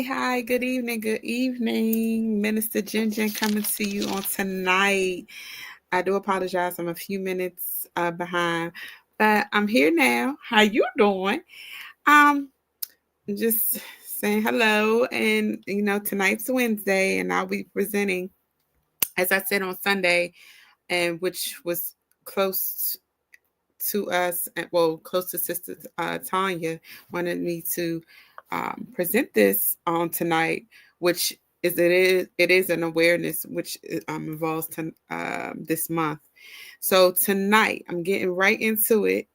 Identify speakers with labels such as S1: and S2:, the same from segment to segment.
S1: Hi. Good evening. Minister Jinjin coming to you on tonight. I do apologize. I'm a few minutes behind, but I'm here now. How you doing? Um, just saying hello, and tonight's Wednesday, and I'll be presenting, as I said on Sunday, and which was close to us, well, close to Sister Tanya wanted me to present this on tonight, which it is an awareness which involves this month. So tonight, I'm getting right into it.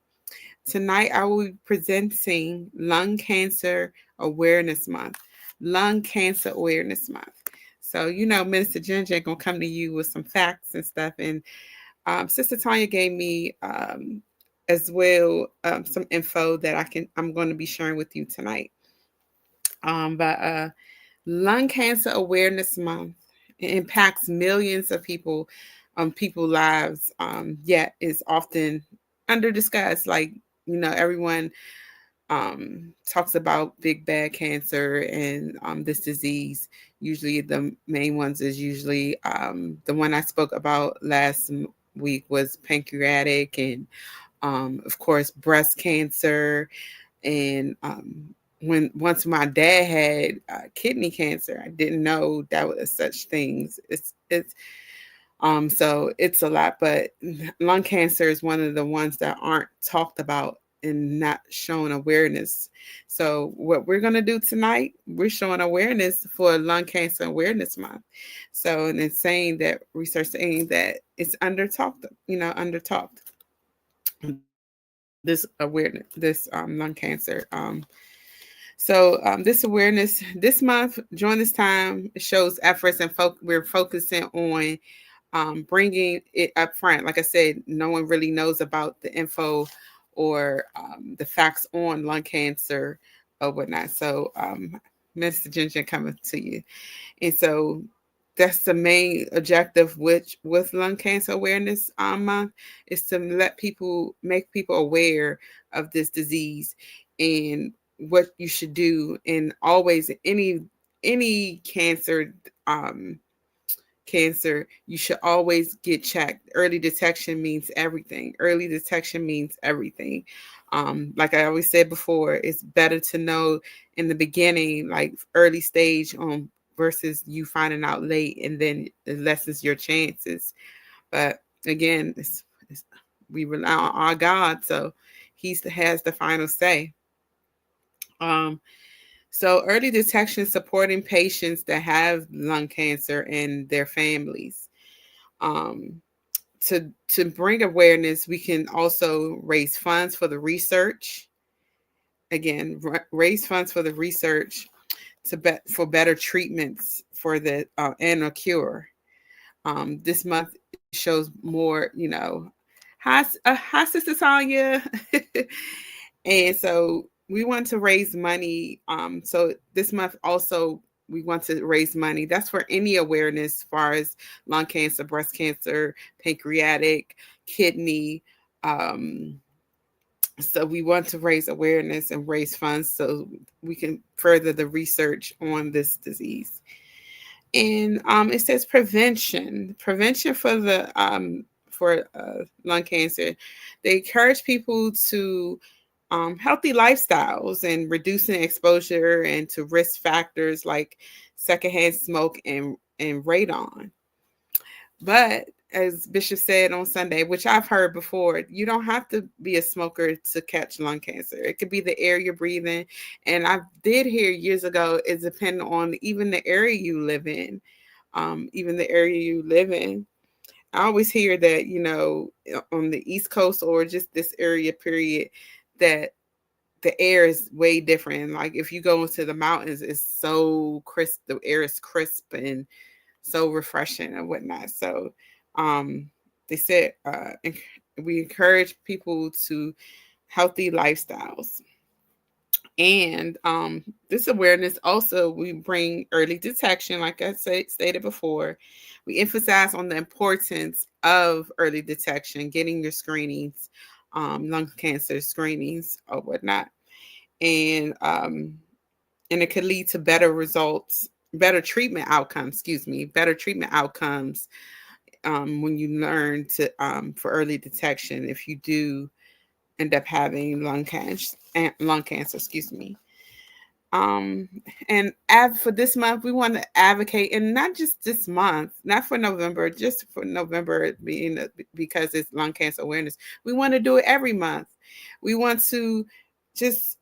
S1: Tonight, I will be presenting Lung Cancer Awareness Month. Lung Cancer Awareness Month. So, Minister Ginger gonna come to you with some facts and stuff, and Sister Tanya gave me as well some info that I'm going to be sharing with you tonight. But Lung Cancer Awareness Month, it impacts millions of people, people's lives. Yet is often under discussed. Like everyone talks about big bad cancer and this disease. Usually, the main ones is usually the one I spoke about last week was pancreatic, and of course breast cancer, and when once my dad had kidney cancer, I didn't know that was such things. So it's a lot, but lung cancer is one of the ones that aren't talked about and not shown awareness. So what we're going to do tonight, we're showing awareness for Lung Cancer Awareness Month. So, and it's saying that research saying that it's under talked, under talked, this awareness, this lung cancer. This awareness this month, during this time, it shows efforts, and we're focusing on bringing it up front. Like I said, no one really knows about the info or the facts on lung cancer or whatnot. So, Mr. Ginger coming to you. And so that's the main objective with lung cancer awareness month, is to make people aware of this disease and what you should do. And always any cancer, you should always get checked. Early detection means everything. Early detection means everything. Like I always said before, it's better to know in the beginning, like early stage, versus you finding out late, and then it lessens your chances. But again, we rely on our God, so has the final say. Um, so early detection, supporting patients that have lung cancer and their families. Um, to bring awareness, we can also raise funds for the research. Again, raise funds for the research for better treatments for the and a cure. This month shows more, hi, Sister Tanya. And so we want to raise money. So this month also we want to raise money. That's for any awareness as far as lung cancer, breast cancer, pancreatic, kidney. So we want to raise awareness and raise funds so we can further the research on this disease. And it says prevention for lung cancer. They encourage people to healthy lifestyles and reducing exposure and to risk factors like secondhand smoke and radon. But as Bishop said on Sunday, which I've heard before, you don't have to be a smoker to catch lung cancer. It could be the air you're breathing. And I did hear years ago, it's depending on even the area you live in. Even the area you live in. I always hear that, on the East Coast or just this area period, that the air is way different. Like if you go into the mountains, it's so crisp. The air is crisp and so refreshing and whatnot. So um, they said we encourage people to healthy lifestyles. And this awareness also, we bring early detection, like I stated before. We emphasize on the importance of early detection, getting your screenings, lung cancer screenings or whatnot. And and it could lead to better results, better treatment outcomes, better treatment outcomes when you learn to for early detection if you do end up having lung cancer, Um, and for this month, we want to advocate, and not just this month, not for November, just for November being because it's Lung Cancer Awareness. We want to do it every month. We want to just,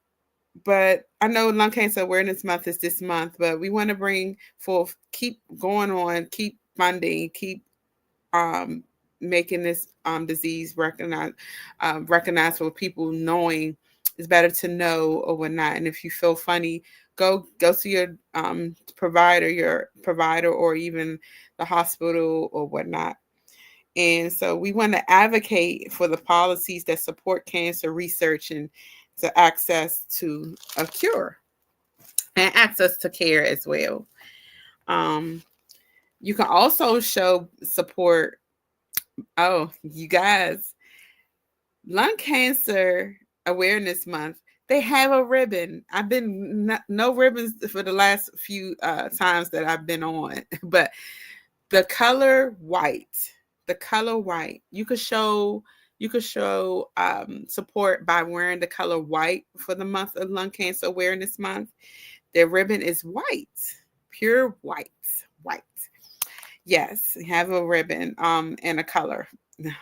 S1: but I know Lung Cancer Awareness Month is this month, but we want to bring forth, keep going on, keep funding, keep um, making this disease recognized for people knowing. It's better to know or whatnot. And if you feel funny, go to your provider, or even the hospital or whatnot. And so we want to advocate for the policies that support cancer research and to access to a cure and access to care as well. Um, you can also show support. Oh, you guys, Lung Cancer Awareness Month, they have a ribbon. I've been no ribbons for the last few times that I've been on, but the color white, you could show support by wearing the color white for the month of Lung Cancer Awareness Month. Their ribbon is white, pure white. Yes, have a ribbon and a color.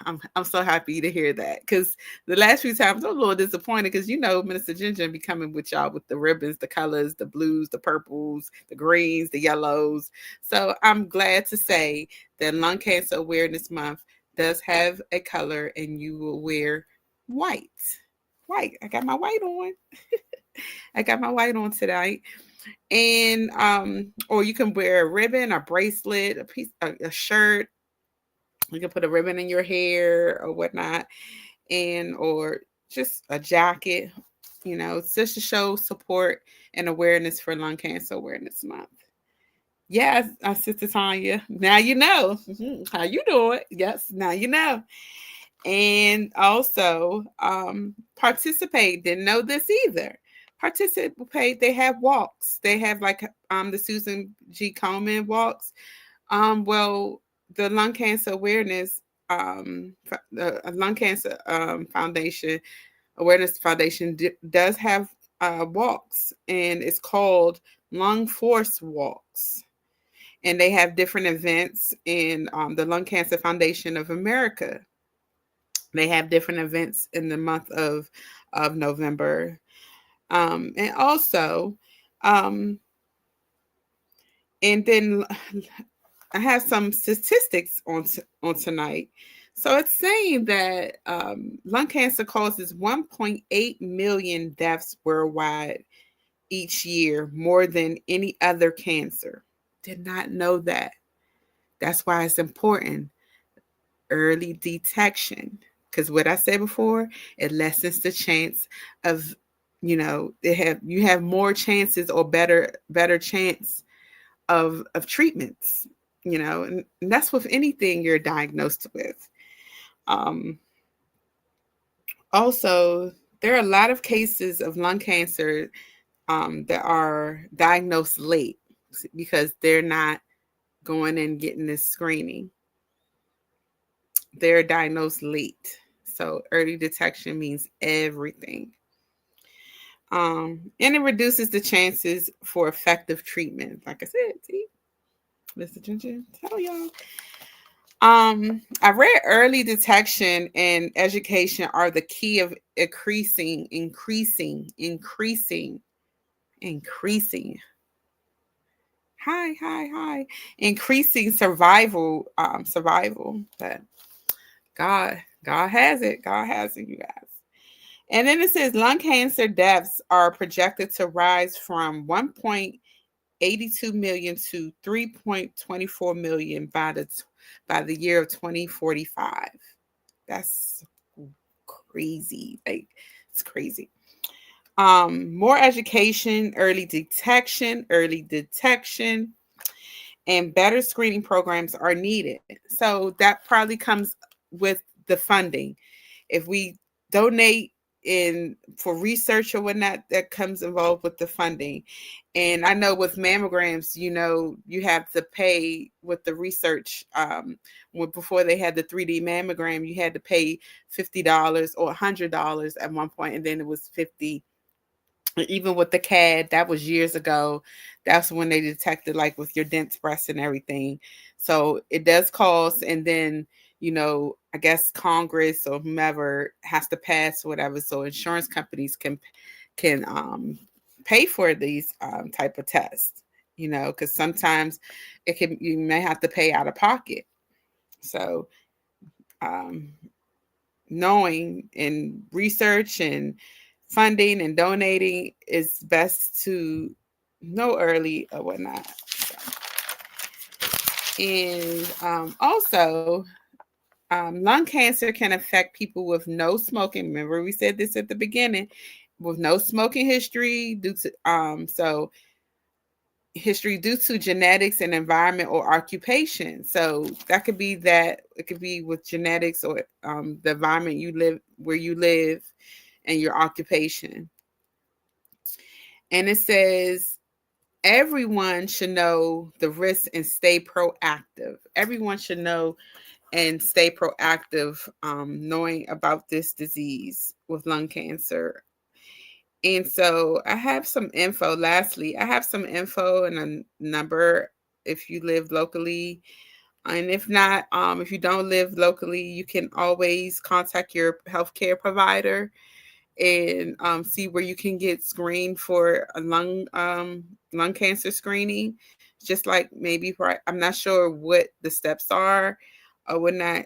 S1: I'm so happy to hear that, because the last few times I'm a little disappointed, because Minister Ginger be coming with y'all with the ribbons, the colors, the blues, the purples, the greens, the yellows. So I'm glad to say that Lung Cancer Awareness Month does have a color, and you will wear white. White. I got my white on. I got my white on tonight. And or you can wear a ribbon, a bracelet, a shirt. You can put a ribbon in your hair or whatnot, and or just a jacket, just to show support and awareness for Lung Cancer Awareness Month. Yes, Sister Tanya. Now you know. How you doing? Yes, now you know. And also participate. Didn't know this either. Participate. They have walks. They have like the Susan G. Komen walks. Well, the Lung Cancer Awareness the Lung Cancer Foundation Awareness Foundation does have walks, and it's called Lung Force Walks. And they have different events in the Lung Cancer Foundation of America. They have different events in the month of November, and also, um, and then I have some statistics on tonight. So it's saying that lung cancer causes 1.8 million deaths worldwide each year, more than any other cancer. Did not know that. That's why it's important. Early detection. Because what I said before, it lessens the chance of, you have more chances or better chance of treatments, and that's with anything you're diagnosed with. Um, Also, there are a lot of cases of lung cancer that are diagnosed late because they're not going and getting this screening. They're diagnosed late. So early detection means everything. And it reduces the chances for effective treatment. Like I said, see, Mr. Ginger, tell y'all. I read early detection and education are the key of increasing. Hi. Increasing survival. But God has it. God has it, you guys. And then it says lung cancer deaths are projected to rise from 1.82 million to 3.24 million by the year of 2045. That's crazy. Like, it's crazy. More education, early detection, and better screening programs are needed. So that probably comes with the funding. If we donate in for research or whatnot that comes involved with the funding. And I know with mammograms, you have to pay with the research. Before they had the 3D mammogram, you had to pay $50 or $100 at one point, and then it was 50. Even with the CAD, that was years ago. That's when they detected, like, with your dense breast and everything. So it does cost, and then I guess Congress or whomever has to pass whatever, so insurance companies can pay for these type of tests. Because sometimes you may have to pay out of pocket. So um, knowing and research and funding and donating is best to know early or whatnot. And also, lung cancer can affect people with no smoking. Remember, we said this at the beginning, with no smoking history due to history due to genetics and environment or occupation. So that could be that it could be with genetics or the environment where you live, and your occupation. And it says everyone should know the risks and stay proactive. Everyone should know and stay proactive, knowing about this disease with lung cancer. And so I have some info. Lastly, I have some info and a number if you live locally. And if not, if you don't live locally, you can always contact your healthcare provider and see where you can get screened for a lung cancer screening. Just like maybe I'm not sure what the steps are or whatnot,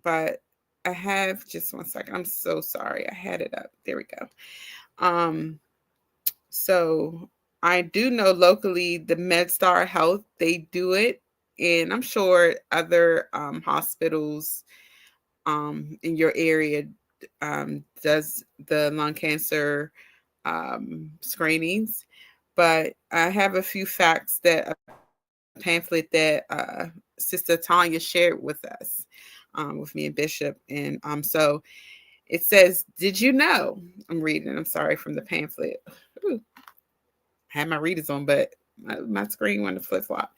S1: but I have just one second. I'm so sorry. I had it up. There we go. So I do know locally the MedStar Health, they do it, and I'm sure other hospitals in your area does the lung cancer screenings. But I have a few facts that a pamphlet that Sister Tanya shared with us, with me and Bishop. And so it says, did you know? I'm reading, I'm sorry, from the pamphlet. Ooh, I had my readers on, but my screen wanted to flip flop.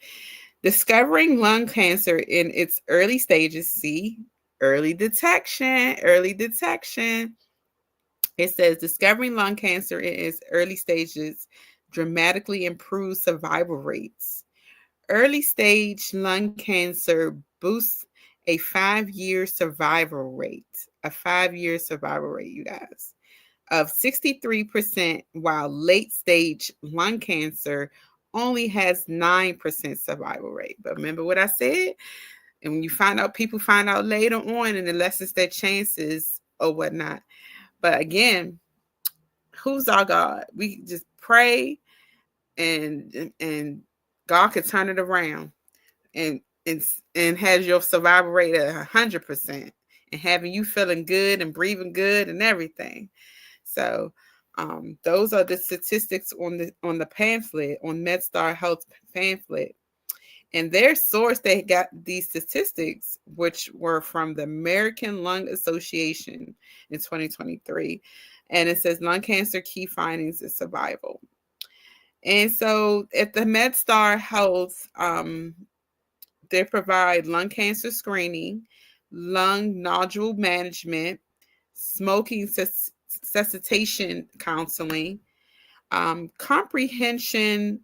S1: Discovering lung cancer in its early stages. See, early detection, early detection. It says discovering lung cancer in its early stages dramatically improves survival rates. Early stage lung cancer boosts a 5-year survival rate. A 5-year survival rate, you guys, of 63%, while late stage lung cancer only has 9% survival rate. But remember what I said? And when people find out later on, and it lessens their chances or whatnot. But again, who's our God? We just pray, and God can turn it around, and and has your survival rate at 100%, and having you feeling good and breathing good and everything. So those are the statistics on the pamphlet, on MedStar Health pamphlet. And their source, they got these statistics, which were from the American Lung Association in 2023. And it says lung cancer key findings is survival. And so at the MedStar Health, they provide lung cancer screening, lung nodule management, smoking cessation counseling, comprehensive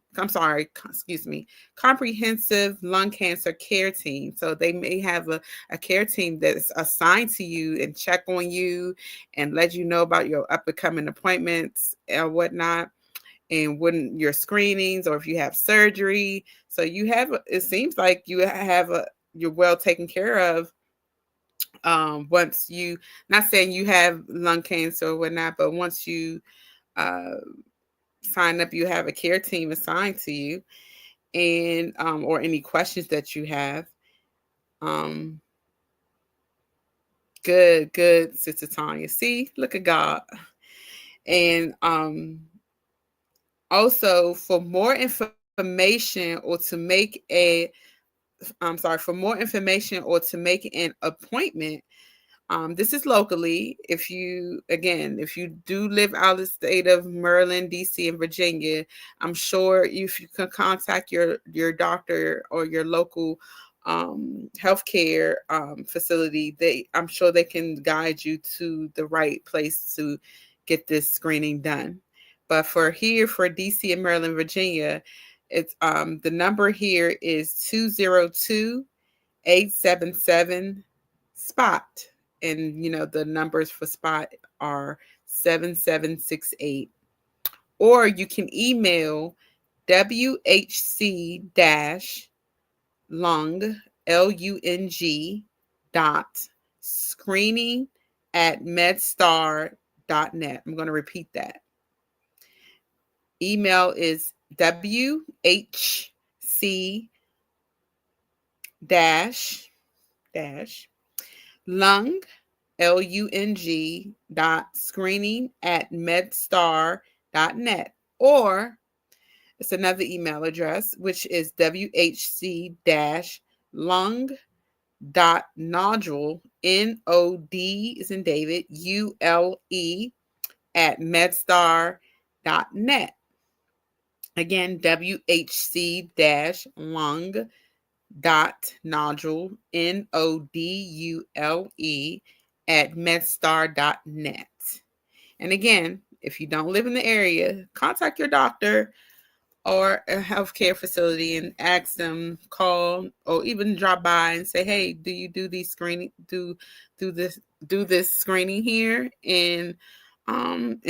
S1: lung cancer care team. So they may have a care team that's assigned to you and check on you and let you know about your up and coming appointments and whatnot, and when your screenings, or if you have surgery. So it seems like you're well taken care of. Once you, not saying you have lung cancer or whatnot, but once you uh, sign up, you have a care team assigned to you, and or any questions that you have. Um, good, Sister Tanya. See, look at God. And also, for more information or to make for more information or to make an appointment, This is locally. If you do live out of the state of Maryland, DC, and Virginia, I'm sure if you can contact your doctor or your local healthcare facility, I'm sure they can guide you to the right place to get this screening done. But for DC and Maryland, Virginia, it's the number here is 202-877 SPOT. And the numbers for SPOT are 7768. Or you can email WHC lung LUNG .screening@medstar.net. I'm going to repeat that. Email is WHC lung LUNG .screening@medstar.net, or it's another email address, which is WHC-lung.nodule, NOD is in David, ULE @medstar.net. Again, WHC-lung.nodule, NODULE @medstar.net. And again, if you don't live in the area, contact your doctor or a healthcare facility and ask them, call, or even drop by and say, hey, do you do these screening, do this screening here, and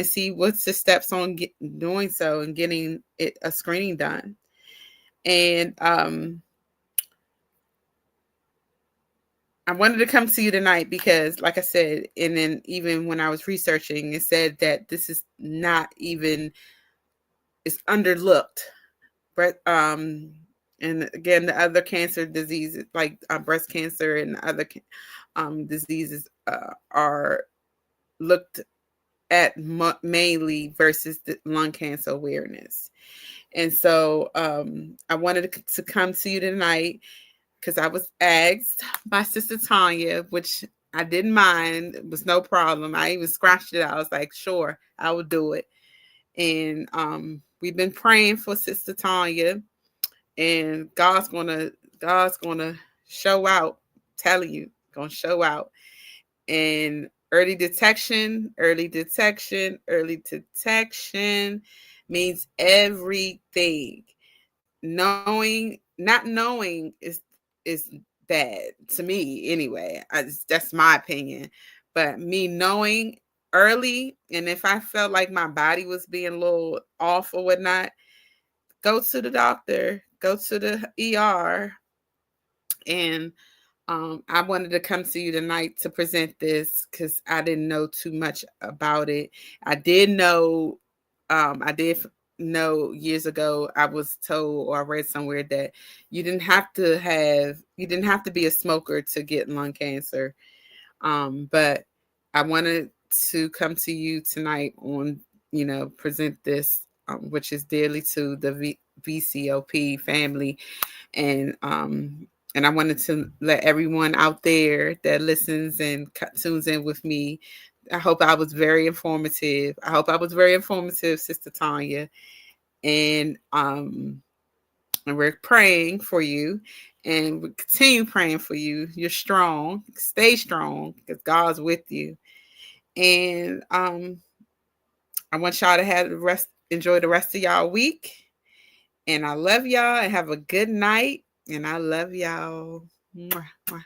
S1: see what's the steps on doing so and getting a screening done. And I wanted to come to you tonight because, like I said, and then even when I was researching, it said that this is not even, it's underlooked. But and again, the other cancer diseases like breast cancer and other diseases are looked at mainly versus the lung cancer awareness. And so I wanted to come to you tonight because I was asked by Sister Tanya, which I didn't mind. It was no problem. I even scratched it out. I was like, sure, I will do it. And we've been praying for Sister Tanya, and God's gonna show out. I'm telling you, gonna show out. And early detection means everything. Not knowing is bad to me anyway. That's my opinion. But me knowing early, and if I felt like my body was being a little off or whatnot, go to the doctor, go to the ER. And I wanted to come to you tonight to present this because I didn't know too much about it. I did know years ago, I was told, or I read somewhere, that you didn't have to be a smoker to get lung cancer. But I wanted to come to you tonight on, present this, which is dearly to the VCOP family. And I wanted to let everyone out there that listens and tunes in with me, I hope I was very informative. Sister Tanya. And we're praying for you, and we continue praying for you. You're strong. Stay strong because God's with you. And I want y'all to enjoy the rest of y'all week. And I love y'all, and have a good night. And I love y'all. Mwah, mwah.